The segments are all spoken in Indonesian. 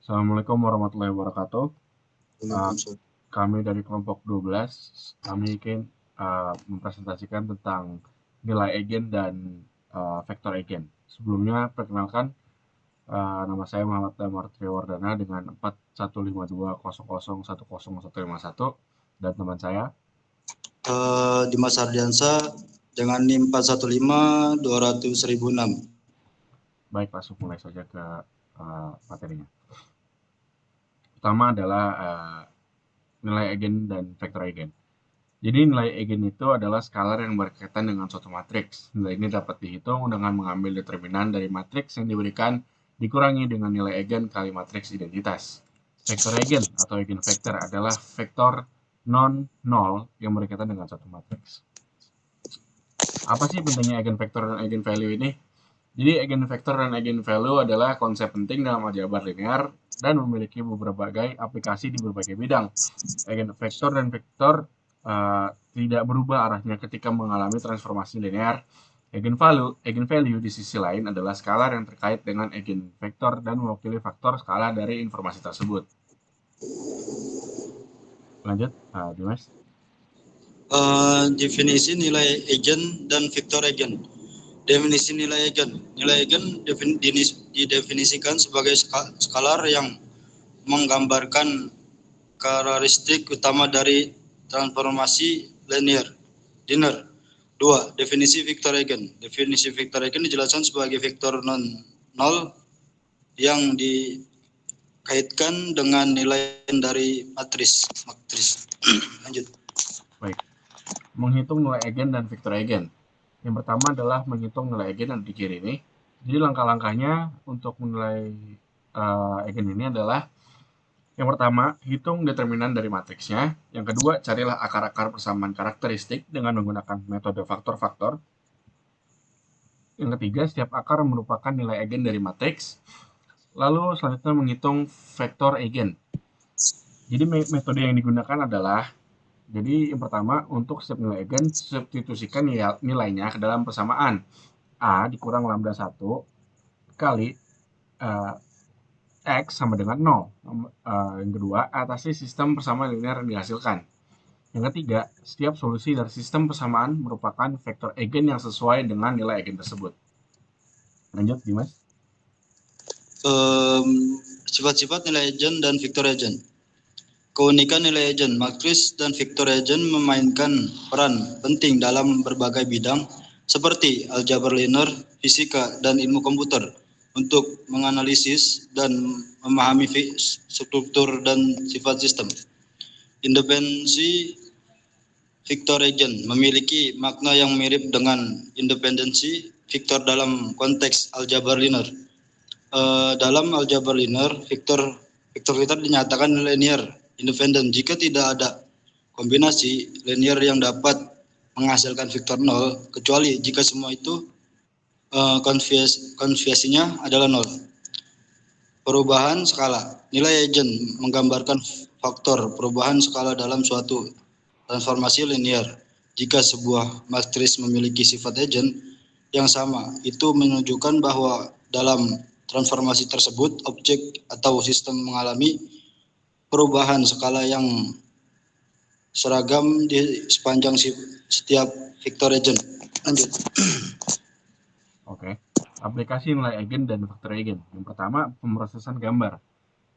Assalamualaikum warahmatullahi wabarakatuh. Uh, Waalaikumsalam. Kami dari kelompok 12, kami ingin mempresentasikan tentang nilai eigen dan vektor eigen. Sebelumnya, perkenalkan, nama saya Muhammad Damar Triwardana dengan 415200101151 dan teman saya. Dimas Ardiansa dengan NIM 415-200.006. Baik, langsung mulai saja ke materinya. Pertama adalah nilai eigen dan vektor eigen. Jadi nilai eigen itu adalah skalar yang berkaitan dengan suatu matriks. Nilai ini dapat dihitung dengan mengambil determinan dari matriks yang diberikan dikurangi dengan nilai eigen kali matriks identitas. Vektor eigen atau eigenvektor adalah vektor non-nol yang berkaitan dengan suatu matriks. Apa sih pentingnya eigenvektor dan eigenvalue ini? Jadi eigenvektor dan eigenvalue adalah konsep penting dalam aljabar linear dan memiliki beberapa aplikasi di berbagai bidang. Eigenvektor dan vektor tidak berubah arahnya ketika mengalami transformasi linear. Eigenvalue di sisi lain adalah skalar yang terkait dengan eigenvektor dan mewakili faktor skala dari informasi tersebut. Lanjut, Dimas. Definisi nilai eigen dan vektor eigen. Definisi nilai eigen. Nilai eigen didefinisikan sebagai skalar yang menggambarkan karakteristik utama dari transformasi linear. 2. Definisi vektor eigen. Definisi vektor eigen dijelaskan sebagai vektor non-nol yang dikaitkan dengan nilai dari matris. Lanjut. Baik. Menghitung nilai eigen dan vektor eigen. Yang pertama adalah menghitung nilai eigen yang di kiri ini. Jadi langkah-langkahnya untuk menilai eigen ini adalah yang pertama, hitung determinan dari matriksnya. Yang kedua, carilah akar-akar persamaan karakteristik dengan menggunakan metode faktor-faktor. Yang ketiga, setiap akar merupakan nilai eigen dari matriks. Lalu selanjutnya menghitung vektor eigen. Jadi metode yang digunakan adalah, jadi yang pertama, untuk setiap nilai eigen, substitusikan nilainya ke dalam persamaan. A dikurang lambda 1 kali X sama dengan 0. Yang kedua, atasi sistem persamaan linear yang dihasilkan. Yang ketiga, setiap solusi dari sistem persamaan merupakan vektor eigen yang sesuai dengan nilai eigen tersebut. Lanjut, Dimas. Sifat-sifat nilai eigen dan vektor eigen. Keunikan nilai eigen, matriks dan vektor eigen memainkan peran penting dalam berbagai bidang seperti aljabar linear, fisika, dan ilmu komputer untuk menganalisis dan memahami struktur dan sifat sistem. Independensi vektor eigen memiliki makna yang mirip dengan independensi vektor dalam konteks aljabar linear. Dalam aljabar linear, vektor dinyatakan linear independen jika tidak ada kombinasi linear yang dapat menghasilkan vektor 0, kecuali jika semua itu konversinya adalah 0. Perubahan skala. Nilai eigen menggambarkan faktor perubahan skala dalam suatu transformasi linear. Jika sebuah matriks memiliki sifat eigen yang sama, itu menunjukkan bahwa dalam transformasi tersebut objek atau sistem mengalami perubahan skala yang seragam di sepanjang setiap vektor eigen. Lanjut. Oke. Aplikasi nilai eigen dan vektor eigen. Yang pertama, pemrosesan gambar.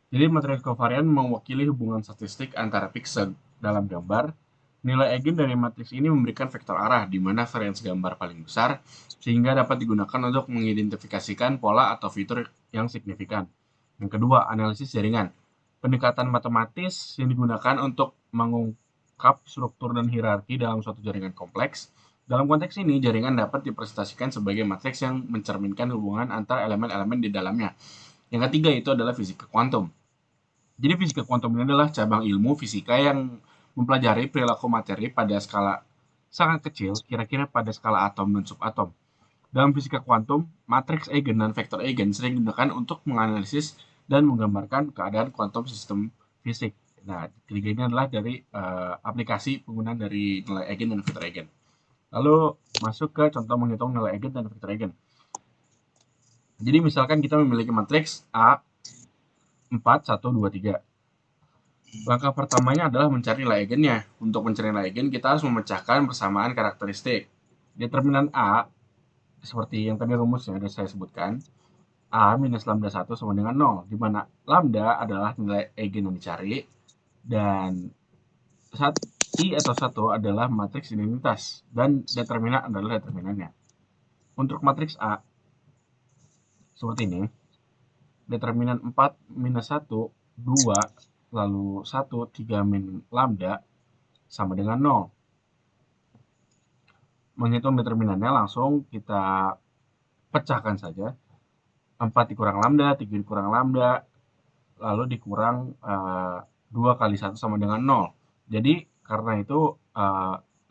Jadi matriks kovarian mewakili hubungan statistik antara pixel dalam gambar. Nilai eigen dari matriks ini memberikan vektor arah di mana varians gambar paling besar, sehingga dapat digunakan untuk mengidentifikasikan pola atau fitur yang signifikan. Yang kedua, analisis jaringan. Pendekatan matematis yang digunakan untuk mengungkap struktur dan hierarki dalam suatu jaringan kompleks. Dalam konteks ini, jaringan dapat dipresentasikan sebagai matriks yang mencerminkan hubungan antara elemen-elemen di dalamnya. Yang ketiga itu adalah fisika kuantum. Jadi fisika kuantum ini adalah cabang ilmu fisika yang mempelajari perilaku materi pada skala sangat kecil, kira-kira pada skala atom dan subatom. Dalam fisika kuantum, matriks eigen dan vektor eigen sering digunakan untuk menganalisis dan menggambarkan keadaan kuantum sistem fisik. Nah, ketiga ini adalah dari aplikasi penggunaan dari nilai eigen dan vektor eigen. Lalu masuk ke contoh menghitung nilai eigen dan vektor eigen. Jadi misalkan kita memiliki matriks A 4, 1, 2, 3. Langkah pertamanya adalah mencari nilai eigennya. Untuk mencari nilai eigen, kita harus memecahkan persamaan karakteristik. Determinan A, seperti yang tadi rumusnya sudah saya sebutkan, A minus lambda 1 sama dengan 0, di mana lambda adalah nilai eigen yang dicari, dan I atau 1 adalah matriks identitas, dan determinan adalah determinannya. Untuk matriks A, seperti ini, determinan 4 minus 1, 2, lalu 1, 3 min lambda, sama dengan 0. Menghitung determinannya langsung kita pecahkan saja. 4 dikurang lambda, 3 dikurang lambda, lalu dikurang 2 kali 1 sama dengan 0. Jadi karena itu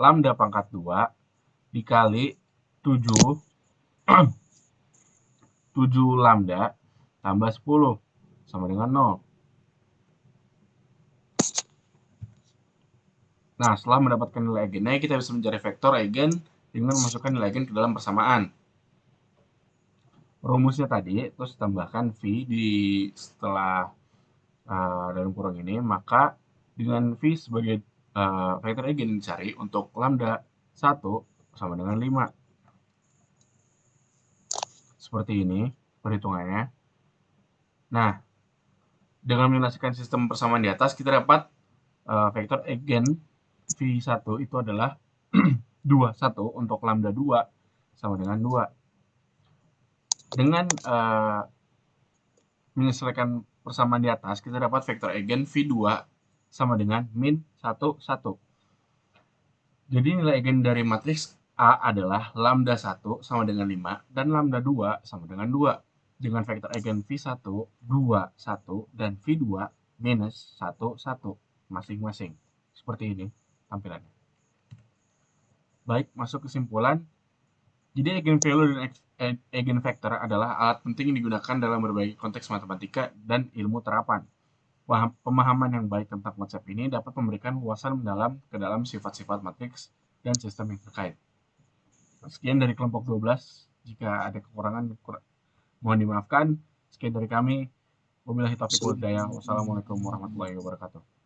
lambda pangkat 2 dikali 7 lambda tambah 10 sama dengan 0. Nah, setelah mendapatkan nilai eigennya, kita bisa mencari vektor eigen dengan memasukkan nilai eigen ke dalam persamaan. Rumusnya tadi, terus tambahkan V setelah dalam kurung ini, maka dengan V sebagai vektor eigen yang dicari untuk lambda 1 sama dengan 5. Seperti ini perhitungannya. Nah, dengan menyelesaikan sistem persamaan di atas, kita dapat vektor eigen V1 itu adalah 2, 1 untuk lambda 2 sama dengan 2. Dengan menyelesaikan persamaan di atas, kita dapat vektor eigen V2 sama dengan min 1, 1. Jadi nilai eigen dari matriks A adalah lambda 1 sama dengan 5 dan lambda 2 sama dengan 2. Dengan vektor eigen V1, 2, 1, dan V2 minus 1, 1 masing-masing. Seperti ini tampilannya. Baik, masuk kesimpulan. Jadi eigenvalue dan eigenvector adalah alat penting yang digunakan dalam berbagai konteks matematika dan ilmu terapan. Pemahaman yang baik tentang konsep ini dapat memberikan wawasan mendalam ke dalam sifat-sifat matriks dan sistem yang terkait. Sekian dari kelompok 12. Jika ada kekurangan, mohon dimaafkan. Sekian dari kami. Wabillahi taufiq wal hidayah. Wassalamualaikum warahmatullahi wabarakatuh.